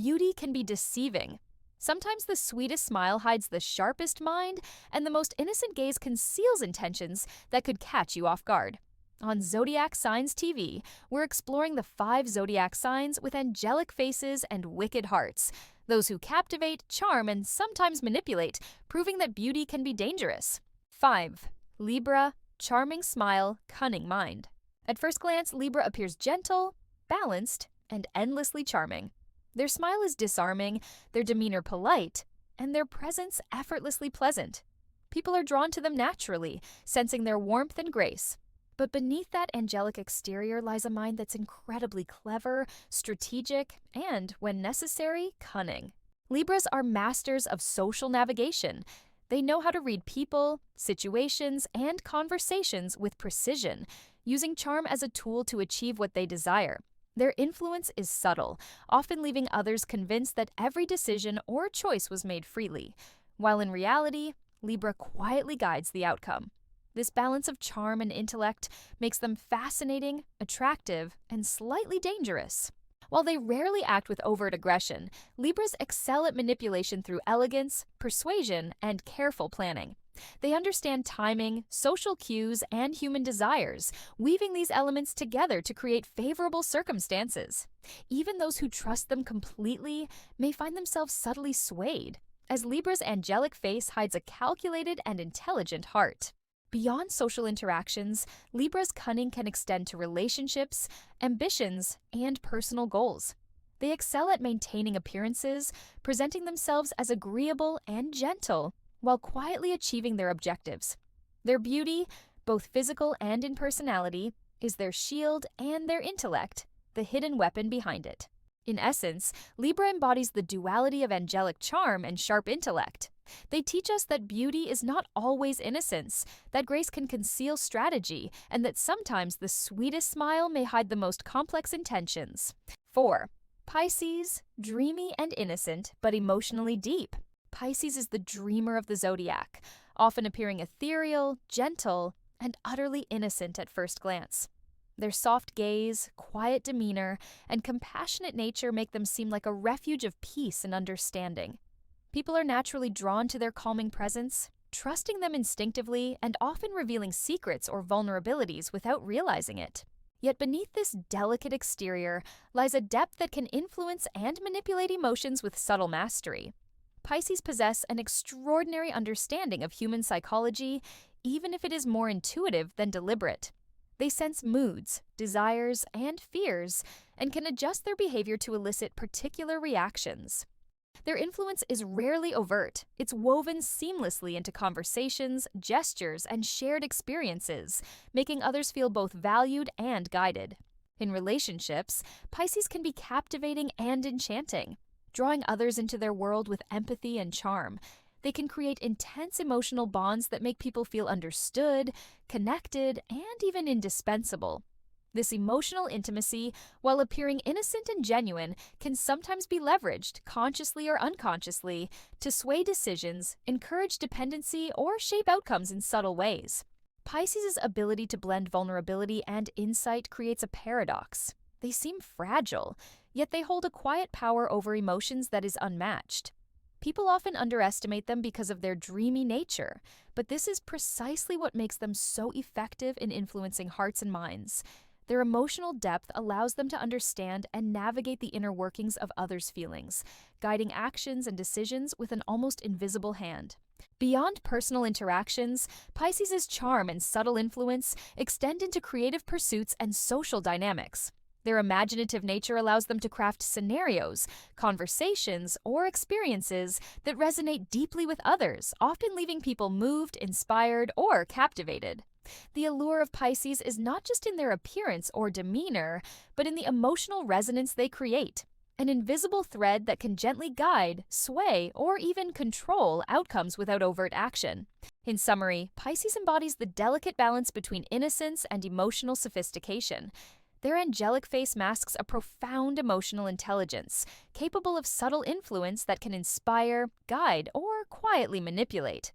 beauty can be deceiving. Sometimes the sweetest smile hides the sharpest mind, and the most innocent gaze conceals intentions that could catch you off guard. On Zodiac Signs TV, we're exploring the 5 zodiac signs with angelic faces and wicked hearts, those who captivate, charm, and sometimes manipulate, proving that beauty can be dangerous. 5. Libra, charming smile, cunning mind. At first glance, Libra appears gentle, balanced, and endlessly charming. Their smile is disarming, their demeanor polite, and their presence effortlessly pleasant. People are drawn to them naturally, sensing their warmth and grace. But beneath that angelic exterior lies a mind that's incredibly clever, strategic, and, when necessary, cunning. Libras are masters of social navigation. They know how to read people, situations, and conversations with precision, using charm as a tool to achieve what they desire. Their influence is subtle, often leaving others convinced that every decision or choice was made freely, while in reality, Libra quietly guides the outcome. This balance of charm and intellect makes them fascinating, attractive, and slightly dangerous. While they rarely act with overt aggression, Libras excel at manipulation through elegance, persuasion, and careful planning. They understand timing, social cues, and human desires, weaving these elements together to create favorable circumstances. Even those who trust them completely may find themselves subtly swayed, as Libra's angelic face hides a calculated and intelligent heart. Beyond social interactions, Libra's cunning can extend to relationships, ambitions, and personal goals. They excel at maintaining appearances, presenting themselves as agreeable and gentle, while quietly achieving their objectives. Their beauty, both physical and in personality, is their shield and their intellect, the hidden weapon behind it. In essence, Libra embodies the duality of angelic charm and sharp intellect. They teach us that beauty is not always innocence, that grace can conceal strategy, and that sometimes the sweetest smile may hide the most complex intentions. 4. Pisces, dreamy and innocent, but emotionally deep. Pisces is the dreamer of the zodiac, often appearing ethereal, gentle, and utterly innocent at first glance. Their soft gaze, quiet demeanor, and compassionate nature make them seem like a refuge of peace and understanding. People are naturally drawn to their calming presence, trusting them instinctively and often revealing secrets or vulnerabilities without realizing it. Yet beneath this delicate exterior lies a depth that can influence and manipulate emotions with subtle mastery. Pisces possess an extraordinary understanding of human psychology, even if it is more intuitive than deliberate. They sense moods, desires, and fears, and can adjust their behavior to elicit particular reactions. Their influence is rarely overt. It's woven seamlessly into conversations, gestures, and shared experiences, making others feel both valued and guided. In relationships, Pisces can be captivating and enchanting, drawing others into their world with empathy and charm. They can create intense emotional bonds that make people feel understood, connected, and even indispensable. This emotional intimacy, while appearing innocent and genuine, can sometimes be leveraged, consciously or unconsciously, to sway decisions, encourage dependency, or shape outcomes in subtle ways. Pisces' ability to blend vulnerability and insight creates a paradox. They seem fragile, yet they hold a quiet power over emotions that is unmatched. People often underestimate them because of their dreamy nature, but this is precisely what makes them so effective in influencing hearts and minds. Their emotional depth allows them to understand and navigate the inner workings of others' feelings, guiding actions and decisions with an almost invisible hand. Beyond personal interactions, Pisces' charm and subtle influence extend into creative pursuits and social dynamics. Their imaginative nature allows them to craft scenarios, conversations, or experiences that resonate deeply with others, often leaving people moved, inspired, or captivated. The allure of Pisces is not just in their appearance or demeanor, but in the emotional resonance they create, an invisible thread that can gently guide, sway, or even control outcomes without overt action. In summary, Pisces embodies the delicate balance between innocence and emotional sophistication. Their angelic face masks a profound emotional intelligence, capable of subtle influence that can inspire, guide, or quietly manipulate.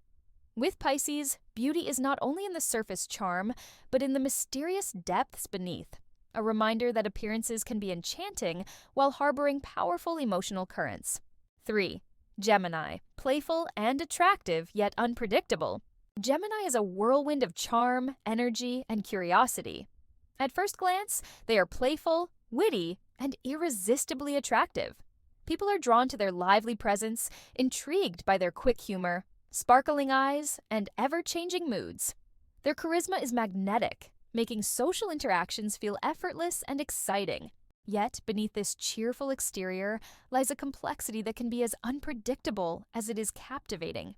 With Pisces, beauty is not only in the surface charm, but in the mysterious depths beneath. a reminder that appearances can be enchanting while harboring powerful emotional currents. 3. Gemini, playful and attractive yet unpredictable. Gemini is a whirlwind of charm, energy, and curiosity. At first glance, they are playful, witty, and irresistibly attractive. People are drawn to their lively presence, intrigued by their quick humor, sparkling eyes, and ever-changing moods. Their charisma is magnetic, making social interactions feel effortless and exciting. Yet, beneath this cheerful exterior lies a complexity that can be as unpredictable as it is captivating.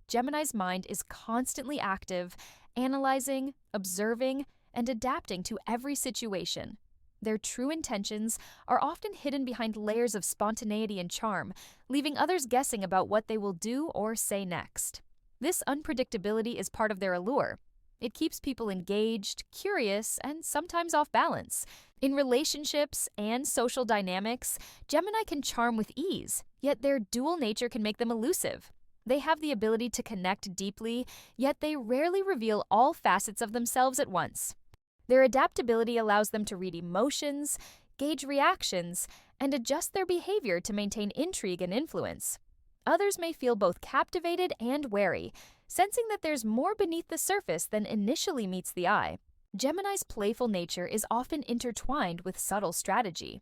Gemini's mind is constantly active, analyzing, observing, and adapting to every situation. Their true intentions are often hidden behind layers of spontaneity and charm, leaving others guessing about what they will do or say next. This unpredictability is part of their allure. It keeps people engaged, curious, and sometimes off balance. In relationships and social dynamics, Gemini can charm with ease, yet their dual nature can make them elusive. They have the ability to connect deeply, yet they rarely reveal all facets of themselves at once. Their adaptability allows them to read emotions, gauge reactions, and adjust their behavior to maintain intrigue and influence. Others may feel both captivated and wary, sensing that there's more beneath the surface than initially meets the eye. Gemini's playful nature is often intertwined with subtle strategy.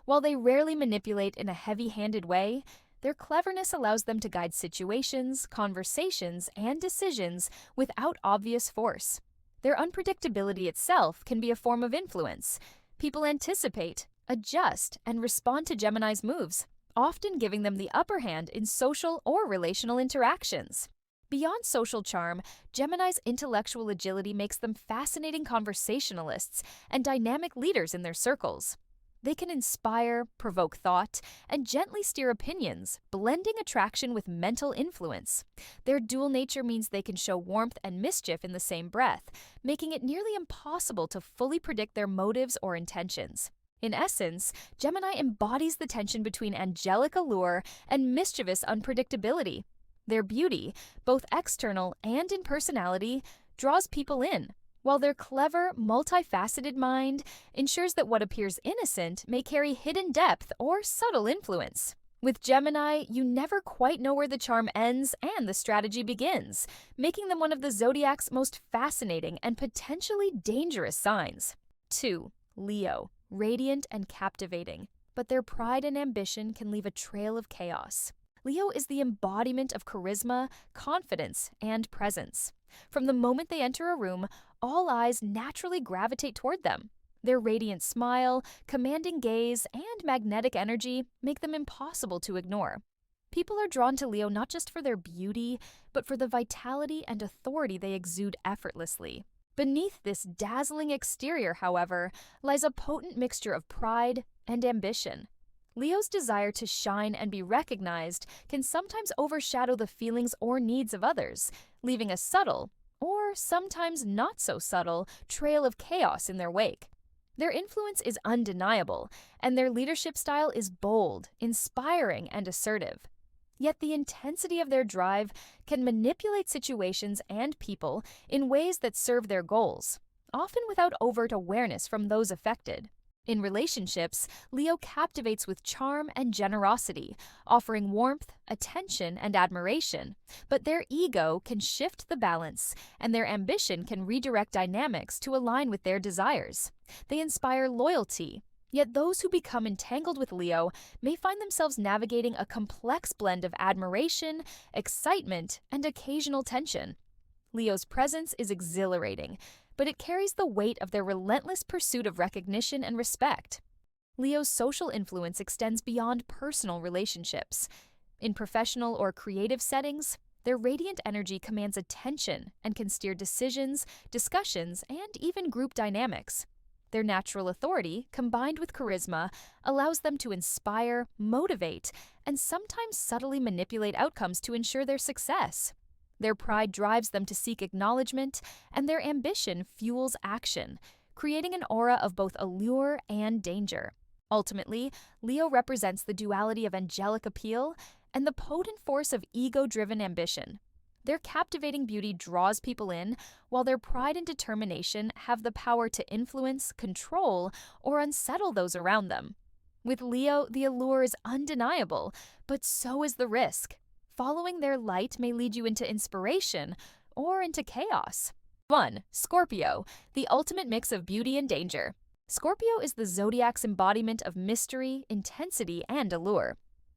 While they rarely manipulate in a heavy-handed way, their cleverness allows them to guide situations, conversations, and decisions without obvious force. Their unpredictability itself can be a form of influence. People anticipate, adjust, and respond to Gemini's moves, often giving them the upper hand in social or relational interactions. Beyond social charm, Gemini's intellectual agility makes them fascinating conversationalists and dynamic leaders in their circles. They can inspire, provoke thought, and gently steer opinions, blending attraction with mental influence. Their dual nature means they can show warmth and mischief in the same breath, making it nearly impossible to fully predict their motives or intentions. In essence, Gemini embodies the tension between angelic allure and mischievous unpredictability. Their beauty, both external and in personality, draws people in, while their clever, multifaceted mind ensures that what appears innocent may carry hidden depth or subtle influence. With Gemini, you never quite know where the charm ends and the strategy begins, making them one of the Zodiac's most fascinating and potentially dangerous signs. 2. Leo, radiant and captivating, but their pride and ambition can leave a trail of chaos. Leo is the embodiment of charisma, confidence, and presence. From the moment they enter a room, all eyes naturally gravitate toward them. Their radiant smile, commanding gaze, and magnetic energy make them impossible to ignore. People are drawn to Leo not just for their beauty, but for the vitality and authority they exude effortlessly. Beneath this dazzling exterior, however, lies a potent mixture of pride and ambition. Leo's desire to shine and be recognized can sometimes overshadow the feelings or needs of others, leaving a subtle, or sometimes not so subtle, trail of chaos in their wake. Their influence is undeniable, and their leadership style is bold, inspiring, and assertive. Yet the intensity of their drive can manipulate situations and people in ways that serve their goals, often without overt awareness from those affected. In relationships, Leo captivates with charm and generosity, offering warmth, attention, and admiration. But their ego can shift the balance, and their ambition can redirect dynamics to align with their desires. They inspire loyalty. Yet those who become entangled with Leo may find themselves navigating a complex blend of admiration, excitement, and occasional tension. Leo's presence is exhilarating, but it carries the weight of their relentless pursuit of recognition and respect. Leo's social influence extends beyond personal relationships. In professional or creative settings, their radiant energy commands attention and can steer decisions, discussions, and even group dynamics. Their natural authority, combined with charisma, allows them to inspire, motivate, and sometimes subtly manipulate outcomes to ensure their success. Their pride drives them to seek acknowledgement, and their ambition fuels action, creating an aura of both allure and danger. Ultimately, Leo represents the duality of angelic appeal and the potent force of ego-driven ambition. Their captivating beauty draws people in, while their pride and determination have the power to influence, control, or unsettle those around them. With Leo, the allure is undeniable, but so is the risk. Following their light may lead you into inspiration or into chaos. 1. Scorpio, the ultimate mix of beauty and danger. Scorpio is the zodiac's embodiment of mystery, intensity, and allure.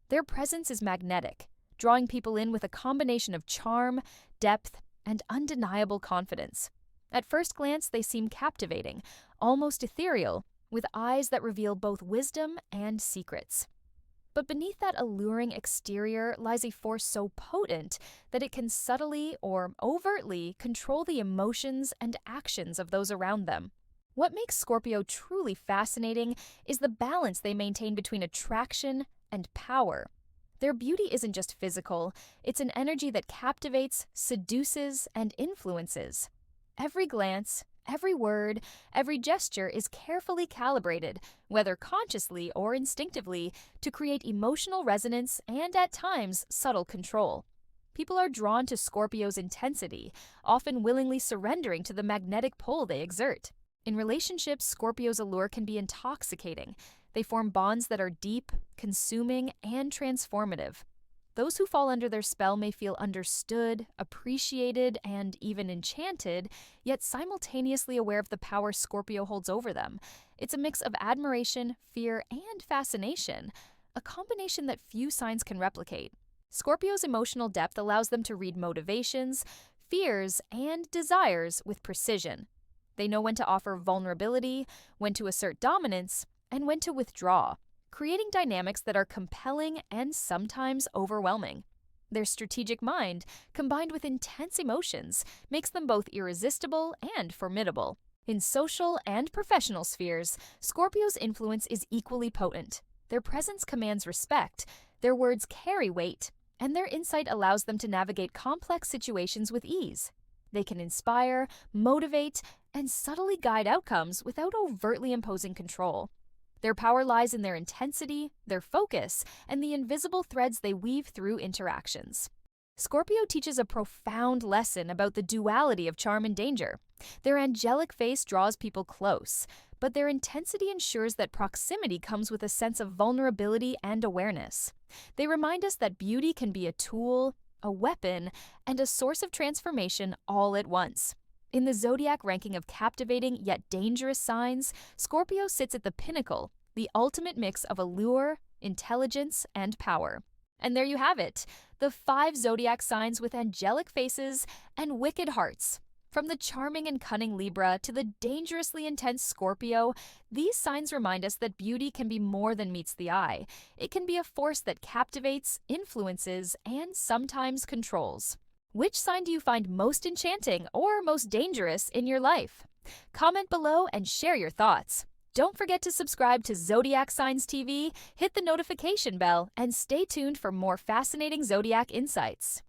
Their presence is magnetic, drawing people in with a combination of charm, depth, and undeniable confidence. At first glance, they seem captivating, almost ethereal, with eyes that reveal both wisdom and secrets. But beneath that alluring exterior lies a force so potent that it can subtly or overtly control the emotions and actions of those around them. What makes Scorpio truly fascinating is the balance they maintain between attraction and power. Their beauty isn't just physical, it's an energy that captivates, seduces, and influences. Every glance, every word, every gesture is carefully calibrated, whether consciously or instinctively, to create emotional resonance and, at times, subtle control. People are drawn to Scorpio's intensity, often willingly surrendering to the magnetic pull they exert. In relationships, Scorpio's allure can be intoxicating. They form bonds that are deep, consuming, and transformative. Those who fall under their spell may feel understood, appreciated, and even enchanted, yet simultaneously aware of the power Scorpio holds over them. It's a mix of admiration, fear, and fascination, a combination that few signs can replicate. Scorpio's emotional depth allows them to read motivations, fears, and desires with precision. They know when to offer vulnerability, when to assert dominance, and when to withdraw, creating dynamics that are compelling and sometimes overwhelming. Their strategic mind, combined with intense emotions, makes them both irresistible and formidable. In social and professional spheres, Scorpio's influence is equally potent. Their presence commands respect, their words carry weight, and their insight allows them to navigate complex situations with ease. They can inspire, motivate, and subtly guide outcomes without overtly imposing control. Their power lies in their intensity, their focus, and the invisible threads they weave through interactions. Scorpio teaches a profound lesson about the duality of charm and danger. Their angelic face draws people close, but their intensity ensures that proximity comes with a sense of vulnerability and awareness. They remind us that beauty can be a tool, a weapon, and a source of transformation all at once. In the Zodiac ranking of captivating yet dangerous signs, Scorpio sits at the pinnacle, the ultimate mix of allure, intelligence, and power. And there you have it, the 5 Zodiac signs with angelic faces and wicked hearts. From the charming and cunning Libra to the dangerously intense Scorpio, these signs remind us that beauty can be more than meets the eye. It can be a force that captivates, influences, and sometimes controls. Which sign do you find most enchanting or most dangerous in your life? Comment below and share your thoughts. Don't forget to subscribe to Zodiac Signs TV, hit the notification bell, and stay tuned for more fascinating Zodiac insights.